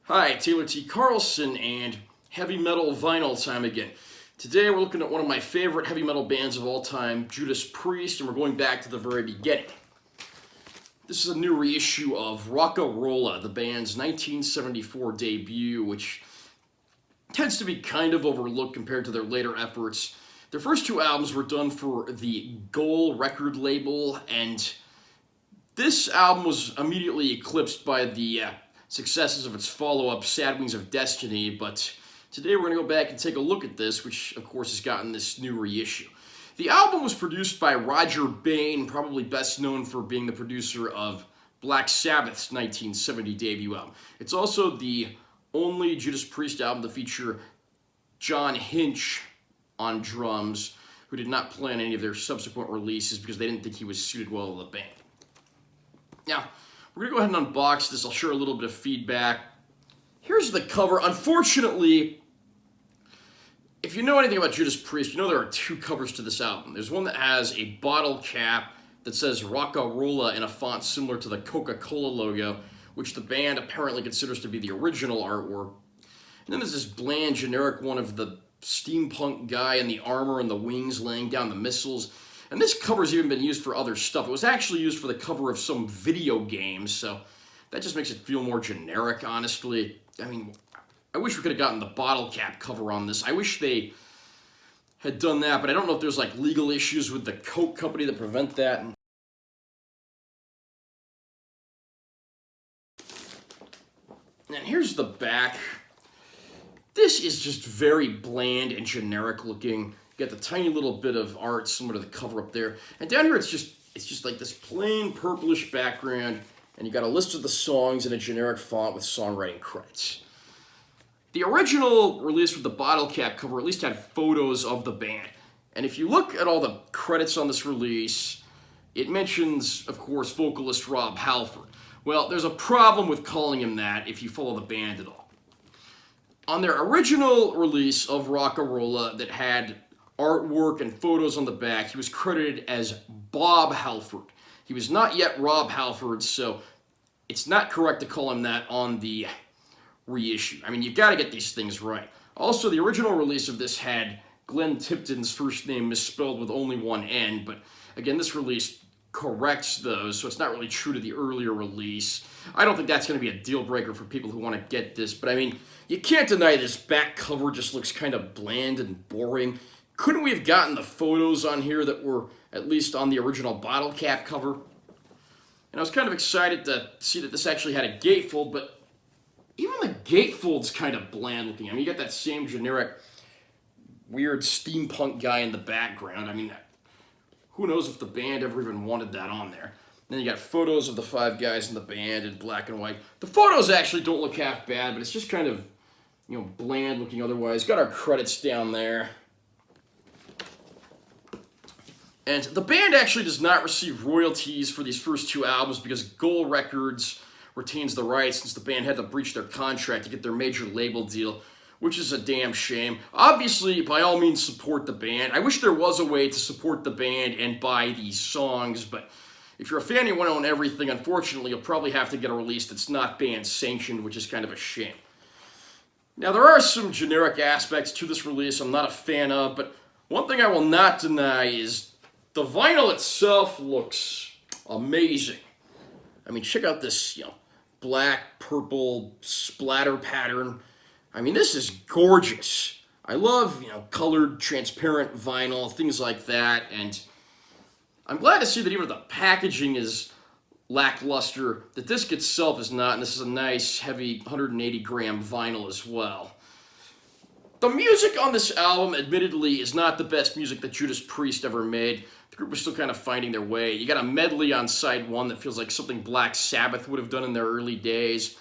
Hi, Taylor T. Carlson and heavy metal vinyl time again. Today we're looking at one of my favorite heavy metal bands of all time, Judas Priest, and we're going back to the very beginning. This is a new reissue of Rocka Rolla, the band's 1974 debut, which tends to be kind of overlooked compared to their later efforts. Their first two albums were done for the Goal record label, and this album was immediately eclipsed by the successes of its follow-up, Sad Wings of Destiny, but today we're going to go back and take a look at this, which of course has gotten this new reissue. The album was produced by Roger Bain, probably best known for being the producer of Black Sabbath's 1970 debut album. It's also the only Judas Priest album to feature John Hinch on drums, who did not play on any of their subsequent releases because they didn't think he was suited well to the band. Now, we're going to go ahead and unbox this. I'll share a little bit of feedback. Here's the cover. Unfortunately, if you know anything about Judas Priest, you know there are two covers to this album. There's one that has a bottle cap that says Rocka Rolla in a font similar to the Coca-Cola logo, which the band apparently considers to be the original artwork. And then there's this bland, generic one of the steampunk guy in the armor and the wings laying down the missiles. And this cover's even been used for other stuff. It was actually used for the cover of some video games, so that just makes it feel more generic, honestly. I mean, I wish we could have gotten the bottle cap cover on this. I wish they had done that, but I don't know if there's like legal issues with the Coke company that prevent that. And here's the back. This is just very bland and generic looking. You got the tiny little bit of art similar to the cover up there. And down here it's just like this plain purplish background, and you got a list of the songs in a generic font with songwriting credits. The original release with the bottle cap cover at least had photos of the band. And if you look at all the credits on this release, it mentions, of course, vocalist Rob Halford. Well, there's a problem with calling him that if you follow the band at all. On their original release of Rocka Rolla that had artwork and photos on the back, he was credited as Bob Halford. He was not yet Rob Halford, so it's not correct to call him that on the reissue. I mean, you got to get these things right. Also, the original release of this had Glenn Tipton's first name misspelled with only one N, but again, this release corrects those, so it's not really true to the earlier release. I don't think that's going to be a deal breaker for people who want to get this, but I mean, you can't deny this back cover just looks kind of bland and boring. Couldn't we have gotten the photos on here that were at least on the original bottle cap cover? And I was kind of excited to see that this actually had a gatefold, but even the gatefold's kind of bland looking. I mean, you got that same generic weird steampunk guy in the background. I mean, who knows if the band ever even wanted that on there. Then you got photos of the five guys in the band in black and white. The photos actually don't look half bad, but it's just kind of, bland looking otherwise. Got our credits down there. And the band actually does not receive royalties for these first two albums because Goal Records retains the rights since the band had to breach their contract to get their major label deal, which is a damn shame. Obviously, by all means, support the band. I wish there was a way to support the band and buy these songs, but if you're a fan and you want to own everything, unfortunately, you'll probably have to get a release that's not band sanctioned, which is kind of a shame. Now, there are some generic aspects to this release I'm not a fan of, but one thing I will not deny is the vinyl itself looks amazing. I mean, check out this, black, purple splatter pattern. I mean, this is gorgeous. I love, colored, transparent vinyl, things like that, and I'm glad to see that even the packaging is lackluster. The disc itself is not, and this is a nice, heavy 180-gram vinyl as well. The music on this album, admittedly, is not the best music that Judas Priest ever made. The group was still kind of finding their way. You got a medley on side one that feels like something Black Sabbath would have done in their early days.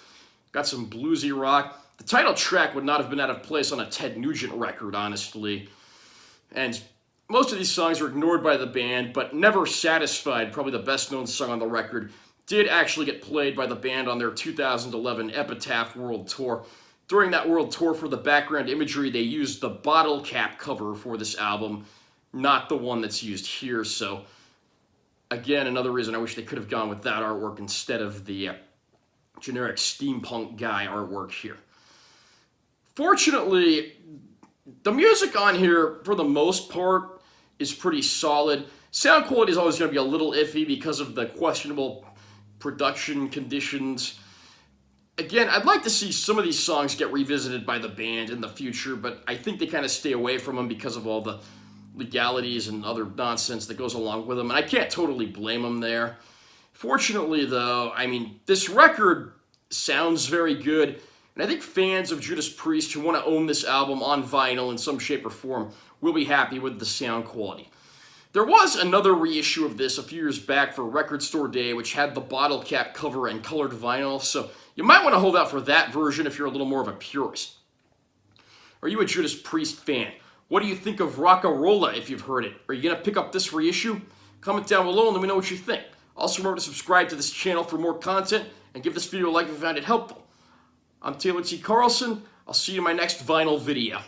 Got some bluesy rock. The title track would not have been out of place on a Ted Nugent record, honestly. And most of these songs were ignored by the band, but Never Satisfied, probably the best-known song on the record, did actually get played by the band on their 2011 Epitaph World Tour. During that world tour, for the background imagery, they used the bottle cap cover for this album, not the one that's used here. So, again, another reason I wish they could have gone with that artwork instead of the generic steampunk guy artwork here. Fortunately, the music on here, for the most part, is pretty solid. Sound quality is always going to be a little iffy because of the questionable production conditions. Again, I'd like to see some of these songs get revisited by the band in the future, but I think they kind of stay away from them because of all the legalities and other nonsense that goes along with them, and I can't totally blame them there. Fortunately, though, I mean, this record sounds very good, and I think fans of Judas Priest who want to own this album on vinyl in some shape or form will be happy with the sound quality. There was another reissue of this a few years back for Record Store Day, which had the bottle cap cover and colored vinyl, so you might want to hold out for that version if you're a little more of a purist. Are you a Judas Priest fan? What do you think of Rocka Rolla if you've heard it? Are you going to pick up this reissue? Comment down below and let me know what you think. Also remember to subscribe to this channel for more content and give this video a like if you found it helpful. I'm Taylor T. Carlson. I'll see you in my next vinyl video.